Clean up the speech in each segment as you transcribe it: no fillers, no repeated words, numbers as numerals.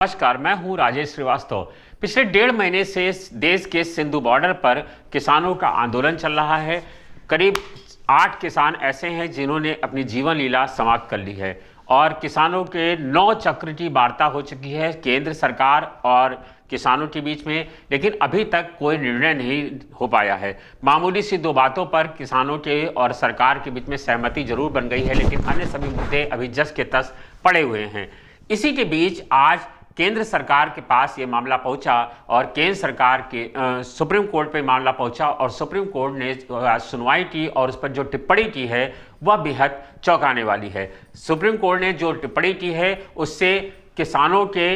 नमस्कार, मैं हूं राजेश श्रीवास्तव। पिछले 1.5 महीने से देश के सिंधु बॉर्डर पर किसानों का आंदोलन चल रहा है। करीब 8 किसान ऐसे हैं जिन्होंने अपनी जीवन लीला समाप्त कर ली है और किसानों के 9 चक्र की वार्ता हो चुकी है केंद्र सरकार और किसानों के बीच में, लेकिन अभी तक कोई निर्णय नहीं हो पाया है। मामूली सी 2 बातों पर किसानों के और सरकार के बीच में सहमति जरूर बन गई है, लेकिन अन्य सभी मुद्दे अभी जस के तस पड़े हुए हैं। इसी के बीच आज केंद्र सरकार के पास ये मामला पहुंचा और केंद्र सरकार के सुप्रीम कोर्ट पे मामला पहुंचा और सुप्रीम कोर्ट ने सुनवाई की और उस पर जो टिप्पणी की है वह बेहद चौंकाने वाली है। सुप्रीम कोर्ट ने जो टिप्पणी की है उससे किसानों के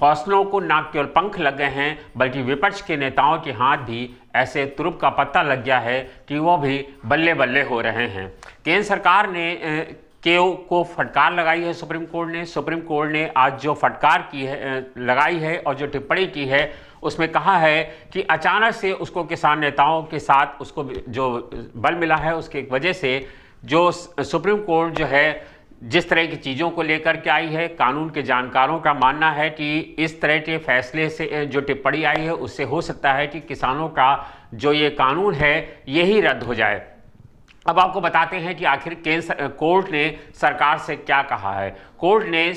हौसलों को न केवल पंख लग गए हैं बल्कि विपक्ष के नेताओं के हाथ भी ऐसे तुरुप का पत्ता लग गया है कि वो भी बल्ले बल्ले हो रहे हैं। केंद्र सरकार ने को फटकार लगाई है सुप्रीम कोर्ट ने आज जो फटकार की है लगाई है और जो टिप्पणी की है उसमें कहा है कि अचानक से उसको किसान नेताओं के साथ उसको जो बल मिला है उसके वजह से जो सुप्रीम कोर्ट जो है जिस तरह की चीज़ों को लेकर के आई है, कानून के जानकारों का मानना है कि इस तरह के फैसले से जो टिप्पणी आई है उससे हो सकता है कि किसानों का जो ये कानून है यही रद्द हो जाए। अब आपको बताते हैं कि आखिर केंद्र कोर्ट ने सरकार से क्या कहा है। कोर्ट ने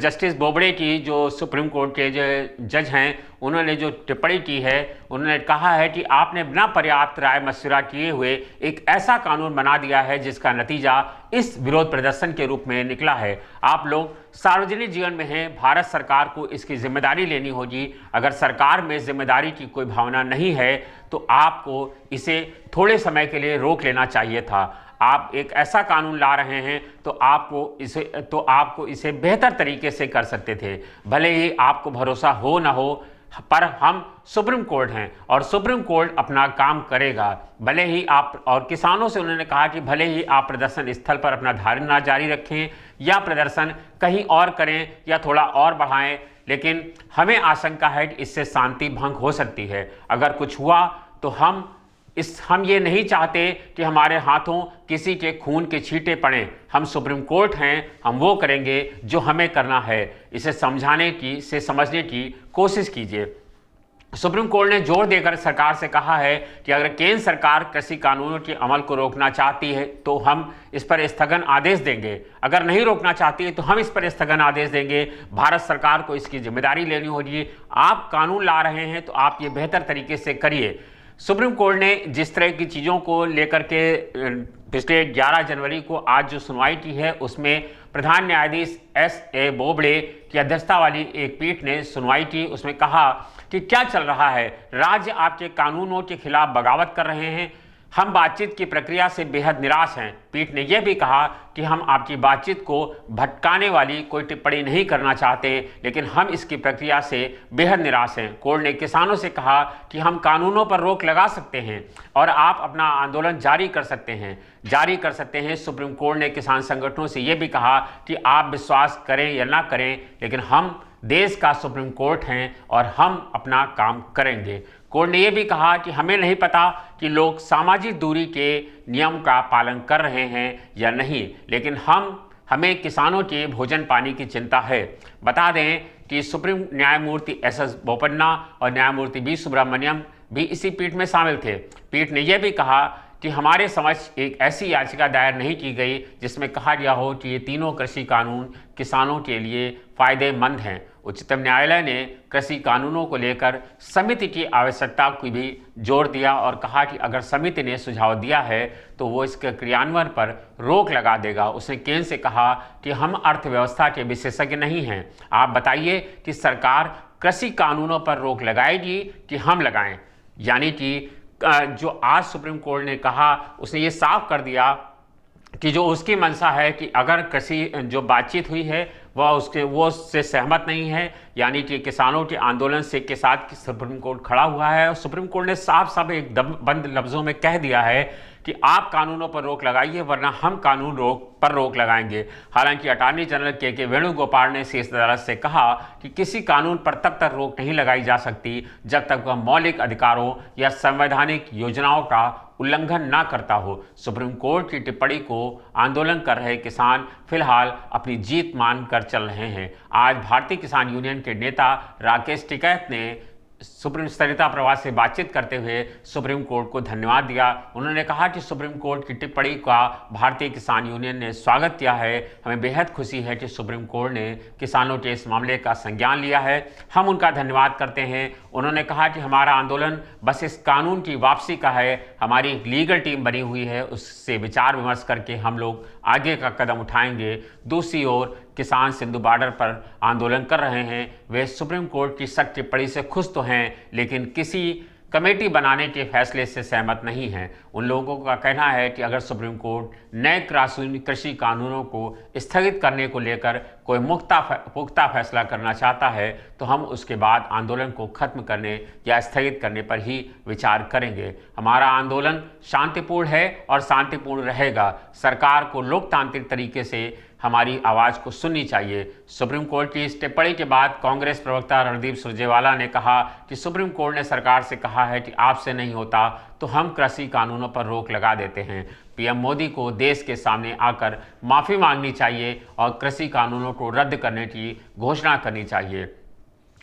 जस्टिस बोबड़े की जो सुप्रीम कोर्ट के जो जज हैं उन्होंने जो टिप्पणी की है उन्होंने कहा है कि आपने बिना पर्याप्त राय मशविरा किए हुए एक ऐसा कानून बना दिया है जिसका नतीजा इस विरोध प्रदर्शन के रूप में निकला है। आप लोग सार्वजनिक जीवन में हैं, भारत सरकार को इसकी जिम्मेदारी लेनी होगी। अगर सरकार में जिम्मेदारी की कोई भावना नहीं है तो आपको इसे थोड़े समय के लिए रोक लेना चाहिए था। आप एक ऐसा कानून ला रहे हैं तो आपको इसे बेहतर तरीके से कर सकते थे। भले ही आपको भरोसा हो ना हो, पर हम सुप्रीम कोर्ट हैं और सुप्रीम कोर्ट अपना काम करेगा। भले ही आप और किसानों से उन्होंने कहा कि भले ही आप प्रदर्शन स्थल पर अपना धरना जारी रखें या प्रदर्शन कहीं और करें या थोड़ा और बढ़ाएं, लेकिन हमें आशंका है कि इससे शांति भंग हो सकती है। अगर कुछ हुआ तो हम ये नहीं चाहते कि हमारे हाथों किसी के खून के छींटे पड़ें। हम सुप्रीम कोर्ट हैं, हम वो करेंगे जो हमें करना है। इसे समझने की कोशिश कीजिए। सुप्रीम कोर्ट ने जोर देकर सरकार से कहा है कि अगर केंद्र सरकार कृषि कानूनों के अमल को रोकना चाहती है तो हम इस पर स्थगन आदेश देंगे, अगर नहीं रोकना चाहती है तो हम इस पर स्थगन आदेश देंगे। भारत सरकार को इसकी जिम्मेदारी लेनी होगी। आप कानून ला रहे हैं तो आप ये बेहतर तरीके से करिए। सुप्रीम कोर्ट ने जिस तरह की चीज़ों को लेकर के पिछले 11 जनवरी को आज जो सुनवाई की है उसमें प्रधान न्यायाधीश S.A. बोबड़े की अध्यक्षता वाली एक पीठ ने सुनवाई की। उसमें कहा कि क्या चल रहा है, राज्य आपके कानूनों के खिलाफ बगावत कर रहे हैं, हम बातचीत की प्रक्रिया से बेहद निराश हैं। पीठ ने यह भी कहा कि हम आपकी बातचीत को भटकाने वाली कोई टिप्पणी नहीं करना चाहते, लेकिन हम इसकी प्रक्रिया से बेहद निराश हैं। कोर्ट ने किसानों से कहा कि हम कानूनों पर रोक लगा सकते हैं और आप अपना आंदोलन जारी कर सकते हैं। सुप्रीम कोर्ट ने किसान संगठनों से यह भी कहा कि आप विश्वास करें या ना करें, लेकिन हम देश का सुप्रीम कोर्ट हैं और हम अपना काम करेंगे। कोर्ट ने यह भी कहा कि हमें नहीं पता कि लोग सामाजिक दूरी के नियम का पालन कर रहे हैं या नहीं, लेकिन हमें किसानों के भोजन पानी की चिंता है। बता दें कि सुप्रीम न्यायमूर्ति S.S. बोपन्ना और न्यायमूर्ति B. सुब्रमण्यम भी इसी पीठ में शामिल थे। पीठ ने यह भी कहा कि हमारे समक्ष एक ऐसी याचिका दायर नहीं की गई जिसमें कहा गया हो कि ये तीनों कृषि कानून किसानों के लिए फायदेमंद हैं। उच्चतम न्यायालय ने कृषि कानूनों को लेकर समिति की आवश्यकता को भी जोर दिया और कहा कि अगर समिति ने सुझाव दिया है तो वो इसके क्रियान्वयन पर रोक लगा देगा। उसने केंद्र से कहा कि हम अर्थव्यवस्था के विशेषज्ञ नहीं हैं, आप बताइए कि सरकार कृषि कानूनों पर रोक लगाएगी कि हम लगाएं। यानी कि जो आज सुप्रीम कोर्ट ने कहा उसने ये साफ कर दिया कि जो उसकी मंशा है कि अगर कृषि जो बातचीत हुई है वो उससे सहमत नहीं है, यानी कि किसानों के आंदोलन से के साथ सुप्रीम कोर्ट खड़ा हुआ है। और सुप्रीम कोर्ट ने साफ साफ एक बंद लफ्ज़ों में कह दिया है कि आप कानूनों पर रोक लगाइए वरना हम कानून पर रोक लगाएंगे। हालांकि अटॉर्नी जनरल के वेणुगोपाल ने शीर्ष अदालत से कहा कि किसी कानून पर तब तक रोक नहीं लगाई जा सकती जब तक वह मौलिक अधिकारों या संवैधानिक योजनाओं का उल्लंघन ना करता हो। सुप्रीम कोर्ट की टिप्पणी को आंदोलन कर रहे किसान फिलहाल अपनी जीत मानकर चल रहे हैं। आज भारतीय किसान यूनियन के नेता राकेश टिकैत ने सुप्रीम स्तरीयता प्रवास से बातचीत करते हुए सुप्रीम कोर्ट को धन्यवाद दिया। उन्होंने कहा कि सुप्रीम कोर्ट की टिप्पणी का भारतीय किसान यूनियन ने स्वागत किया है। हमें बेहद खुशी है कि सुप्रीम कोर्ट ने किसानों के इस मामले का संज्ञान लिया है, हम उनका धन्यवाद करते हैं। उन्होंने कहा कि हमारा आंदोलन बस इस कानून की वापसी का है, हमारी एक लीगल टीम बनी हुई है, उससे विचार विमर्श करके हम लोग आगे का कदम उठाएंगे। दूसरी ओर किसान सिंधु बॉर्डर पर आंदोलन कर रहे हैं, वे सुप्रीम कोर्ट की सख्त टिप्पणी से खुश तो हैं लेकिन किसी कमेटी बनाने के फैसले से सहमत नहीं हैं। उन लोगों का कहना है कि अगर सुप्रीम कोर्ट नए कृषि कानूनों को स्थगित करने को लेकर कोई पुख्ता फैसला करना चाहता है तो हम उसके बाद आंदोलन को खत्म करने या स्थगित करने पर ही विचार करेंगे। हमारा आंदोलन शांतिपूर्ण है और शांतिपूर्ण रहेगा। सरकार को लोकतांत्रिक तरीके से हमारी आवाज़ को सुननी चाहिए। सुप्रीम कोर्ट की इस टिप्पणी के बाद कांग्रेस प्रवक्ता रणदीप सुरजेवाला ने कहा कि सुप्रीम कोर्ट ने सरकार से कहा है कि आपसे नहीं होता तो हम कृषि कानूनों पर रोक लगा देते हैं। पीएम मोदी को देश के सामने आकर माफ़ी मांगनी चाहिए और कृषि कानूनों को रद्द करने की घोषणा करनी चाहिए।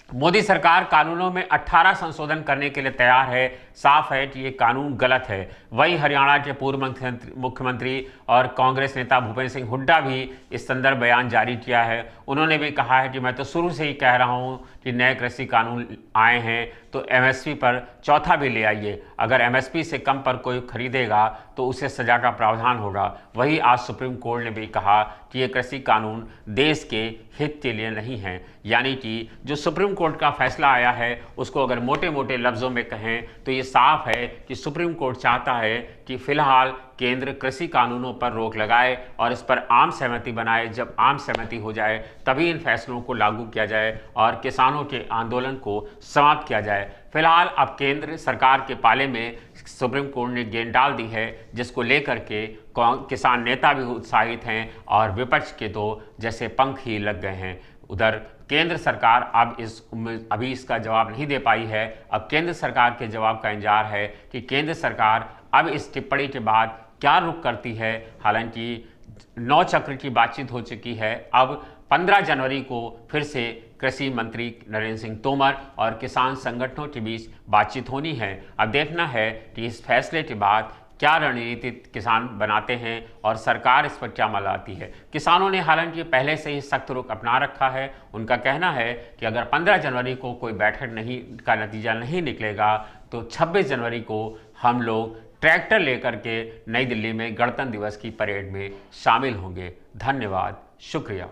मोदी सरकार कानूनों में 18 संशोधन करने के लिए तैयार है। साफ है कि ये कानून गलत है। वहीं हरियाणा के पूर्व मुख्यमंत्री और कांग्रेस नेता भूपेंद्र सिंह हुड्डा भी इस संदर्भ बयान जारी किया है। उन्होंने भी कहा है कि मैं तो शुरू से ही कह रहा हूं कि नए कृषि कानून आए हैं तो एमएसपी पर चौथा भी ले आइए। अगर एमएसपी से कम पर कोई खरीदेगा तो उसे सजा का प्रावधान होगा। वहीं आज सुप्रीम कोर्ट ने भी कहा कि ये कृषि कानून देश के हित के लिए नहीं है, यानी कि जो सुप्रीम कोर्ट का फैसला आया है उसको अगर मोटे मोटे लफ्ज़ों में कहें तो ये साफ है कि सुप्रीम कोर्ट चाहता है कि फिलहाल केंद्र कृषि कानूनों पर रोक लगाए और इस पर आम सहमति बनाए। जब आम सहमति हो जाए तभी इन फैसलों को लागू किया जाए और किसानों के आंदोलन को समाप्त किया जाए। फिलहाल अब केंद्र सरकार के पाले में सुप्रीम कोर्ट ने गेंद डाल दी है, जिसको लेकर के किसान नेता भी उत्साहित हैं और विपक्ष के तो जैसे पंख ही लग गए हैं। उधर केंद्र सरकार अभी इसका जवाब नहीं दे पाई है। अब केंद्र सरकार के जवाब का इंतजार है कि केंद्र सरकार अब इस टिप्पणी के बाद क्या रुख करती है। हालांकि 9 चक्र की बातचीत हो चुकी है। अब 15 जनवरी को फिर से कृषि मंत्री नरेंद्र सिंह तोमर और किसान संगठनों के बीच बातचीत होनी है। अब देखना है कि इस फैसले के बाद क्या रणनीति किसान बनाते हैं और सरकार इस पर क्या मलाती है। किसानों ने हालांकि पहले से ही सख्त रुख अपना रखा है। उनका कहना है कि अगर 15 जनवरी को कोई बैठक का नतीजा नहीं निकलेगा तो 26 जनवरी को हम लोग ट्रैक्टर लेकर के नई दिल्ली में गणतंत्र दिवस की परेड में शामिल होंगे। धन्यवाद, शुक्रिया।